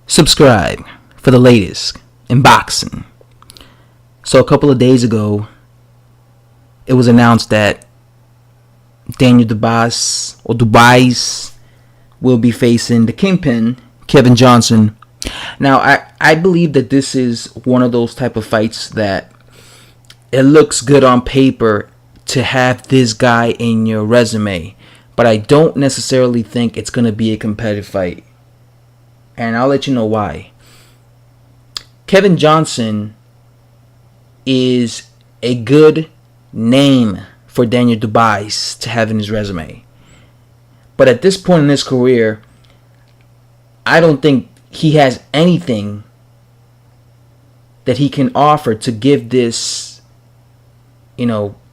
Subscribe for the latest in boxing. So a couple of days ago, it was announced that Daniel Dubois will be facing the Kingpin, Kevin Johnson. Now, I believe that this is one of those type of fights that it looks good on paper to have this guy in your resume, but I don't necessarily think it's going to be a competitive fight. And I'll let you know why. Kevin Johnson is a good name for Daniel Dubois to have in his resume. But at this point in his career, I don't think he has anything that he can offer to give this,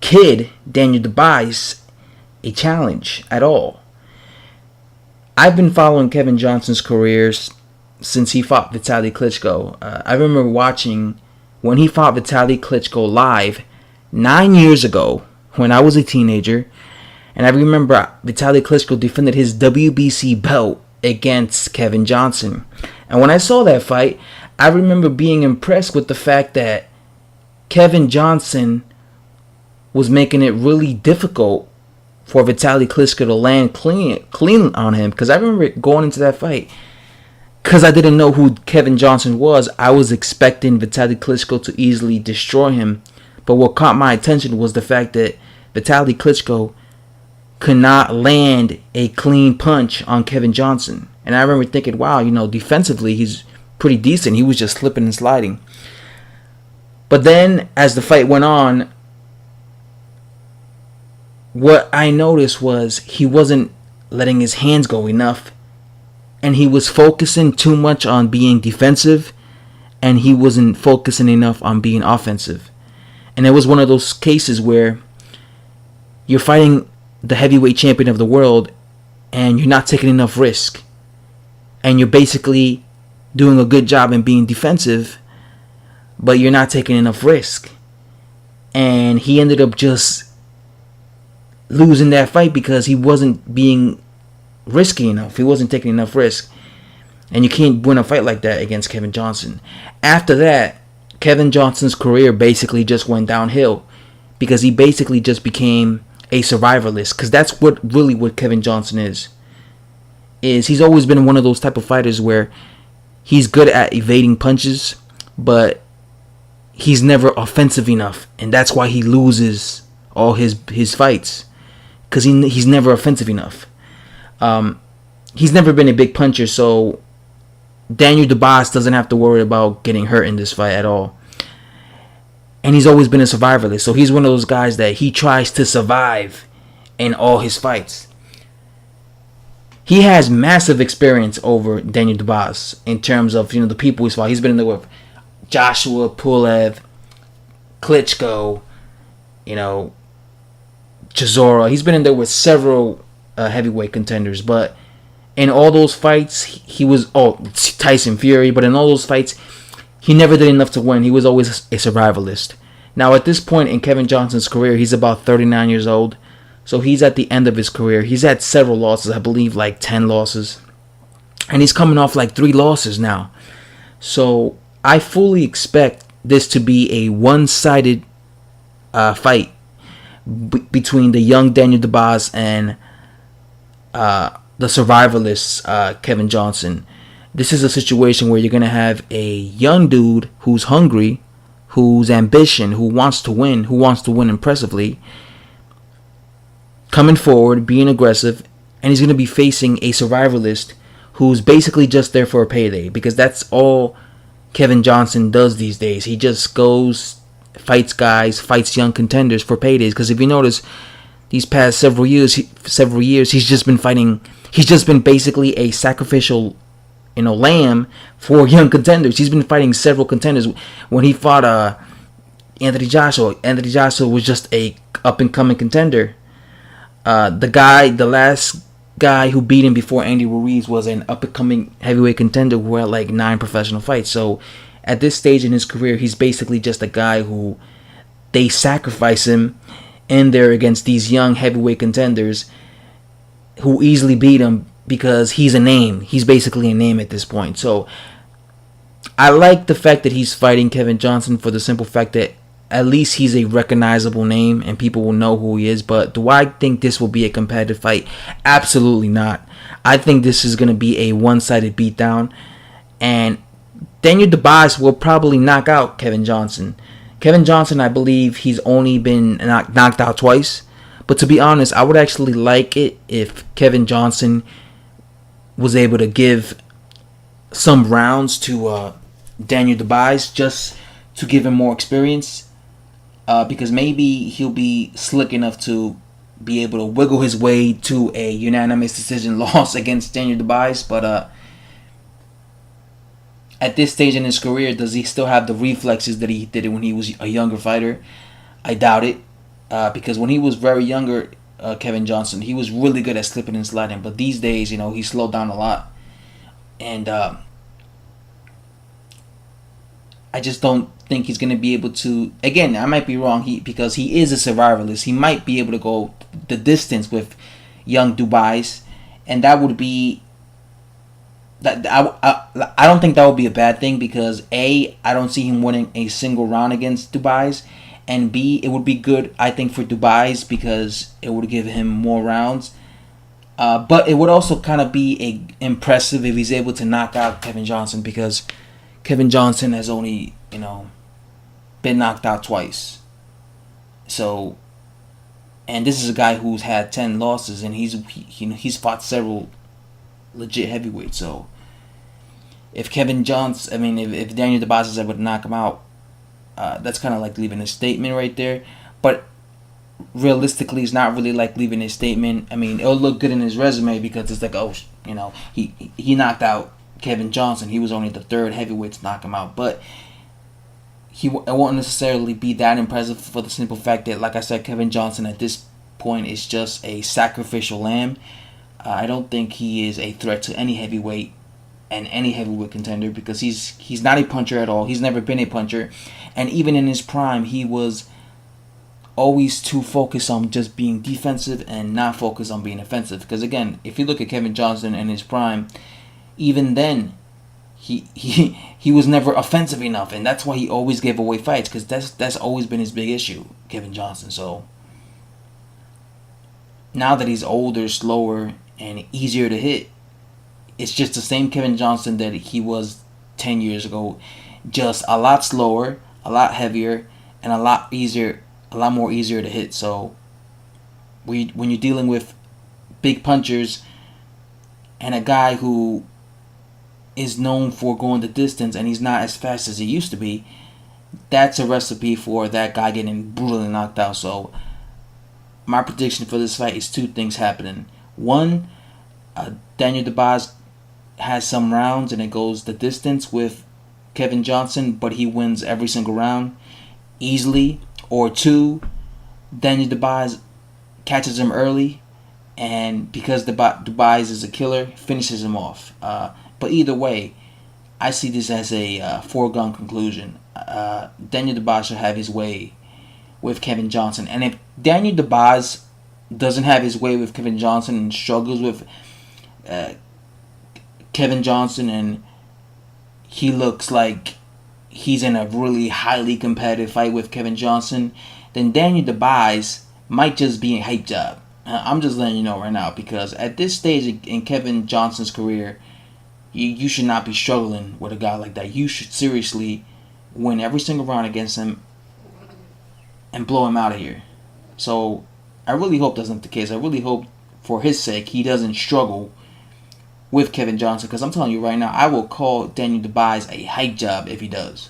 kid, Daniel Dubois, a challenge at all. I've been following Kevin Johnson's careers since he fought Vitaly Klitschko. I remember watching when he fought Vitaly Klitschko live 9 years ago when I was a teenager. And I remember Vitaly Klitschko defended his WBC belt against Kevin Johnson. And when I saw that fight, I remember being impressed with the fact that Kevin Johnson was making it really difficult for Vitaly Klitschko to land clean on him. Because I remember going into that fight, because I didn't know who Kevin Johnson was, I was expecting Vitaly Klitschko to easily destroy him. But what caught my attention was the fact that Vitaly Klitschko could not land a clean punch on Kevin Johnson. And I remember thinking, wow, defensively he's pretty decent. He was just slipping and sliding. But then as the fight went on, what I noticed was he wasn't letting his hands go enough. And he was focusing too much on being defensive. And he wasn't focusing enough on being offensive. And it was one of those cases where you're fighting the heavyweight champion of the world and you're not taking enough risk. And you're basically doing a good job in being defensive, but you're not taking enough risk. And he ended up just losing that fight because he wasn't being risky enough. He wasn't taking enough risk. And you can't win a fight like that against Kevin Johnson. After that, Kevin Johnson's career basically just went downhill because he basically just became a survivalist. Because that's what Kevin Johnson is he's always been one of those type of fighters where he's good at evading punches, but he's never offensive enough, and that's why he loses all his fights, because he's never offensive enough. He's never been a big puncher, so Daniel Dubois doesn't have to worry about getting hurt in this fight at all. And he's always been a survivalist, so he's one of those guys that he tries to survive in all his fights. He has massive experience over Daniel Dubois in terms of the people he's fought. He's been in there with Joshua, Pulev, Klitschko, Chisora. He's been in there with several heavyweight contenders, but in all those fights, he was Tyson Fury. But in all those fights, he never did enough to win. He was always a survivalist. Now at this point in Kevin Johnson's career, he's about 39 years old. So he's at the end of his career. He's had several losses, I believe like 10 losses. And he's coming off like 3 losses now. So I fully expect this to be a one-sided fight between the young Daniel Dubois and the survivalist Kevin Johnson. This is a situation where you're going to have a young dude who's hungry, who's ambition, who wants to win impressively, coming forward, being aggressive, and he's going to be facing a survivalist who's basically just there for a payday, because that's all Kevin Johnson does these days. He just goes, fights young contenders for paydays. Because if you notice, these past several years, he's just been basically a sacrificial, lamb for young contenders. He's been fighting several contenders. When he fought Anthony Joshua was just a up and coming contender. The last guy who beat him before Andy Ruiz was an up-and-coming heavyweight contender who had like 9 professional fights. So at this stage in his career, he's basically just a guy who they sacrifice him in there against these young heavyweight contenders who easily beat him because he's a name. He's basically a name at this point. So I like the fact that he's fighting Kevin Johnson for the simple fact that at least he's a recognizable name and people will know who he is. But do I think this will be a competitive fight? Absolutely not. I think this is going to be a one-sided beatdown, and Daniel Dubois will probably knock out Kevin Johnson. Kevin Johnson, I believe he's only been knocked out twice. But to be honest, I would actually like it if Kevin Johnson was able to give some rounds to Daniel Dubois just to give him more experience. Because maybe he'll be slick enough to be able to wiggle his way to a unanimous decision loss against Daniel Dubois. But at this stage in his career, does he still have the reflexes that he did when he was a younger fighter? I doubt it. Because when he was very younger, Kevin Johnson, he was really good at slipping and sliding. But these days, he slowed down a lot. And I just don't think he's going to be able to. Again, I might be wrong. Because he is a survivalist. He might be able to go the distance with young Dubois, and that would be. I don't think that would be a bad thing because A, I don't see him winning a single round against Dubois, and B, it would be good I think for Dubois because it would give him more rounds. But it would also kind of be impressive if he's able to knock out Kevin Johnson because Kevin Johnson has only been knocked out twice. So, and this is a guy who's had 10 losses and he's fought several legit heavyweights. So if Kevin Johnson, if Daniel Dubois is able to knock him out, that's kind of like leaving a statement right there. But realistically, it's not really like leaving a statement. It'll look good in his resume because it's like, he knocked out Kevin Johnson. He was only the third heavyweight to knock him out, but it won't necessarily be that impressive for the simple fact that, like I said, Kevin Johnson at this point is just a sacrificial lamb. I don't think he is a threat to any heavyweight and any heavyweight contender because he's not a puncher at all. He's never been a puncher, and even in his prime, he was always too focused on just being defensive and not focused on being offensive. Because again, if you look at Kevin Johnson in his prime, even then, he was never offensive enough, and that's why he always gave away fights because that's always been his big issue, Kevin Johnson. So now that he's older, slower, and easier to hit, it's just the same Kevin Johnson that he was 10 years ago, just a lot slower, a lot heavier, and a lot more easier to hit. So when you're dealing with big punchers and a guy who is known for going the distance and he's not as fast as he used to be, that's a recipe for that guy getting brutally knocked out. So my prediction for this fight is two things happening. One, Daniel Dubois has some rounds and it goes the distance with Kevin Johnson, but he wins every single round easily. Or two, Daniel Dubois catches him early, and because Dubois is a killer, finishes him off. But either way, I see this as a foregone conclusion. Daniel Dubois should have his way with Kevin Johnson. And if Daniel Dubois doesn't have his way with Kevin Johnson and struggles with Kevin Johnson and he looks like he's in a really highly competitive fight with Kevin Johnson, then Daniel Dubois might just be a hype job. I'm just letting you know right now because at this stage in Kevin Johnson's career, you should not be struggling with a guy like that. You should seriously win every single round against him and blow him out of here. So I really hope that's not the case. I really hope for his sake he doesn't struggle with Kevin Johnson because I'm telling you right now, I will call Daniel Dubois a hype job if he does.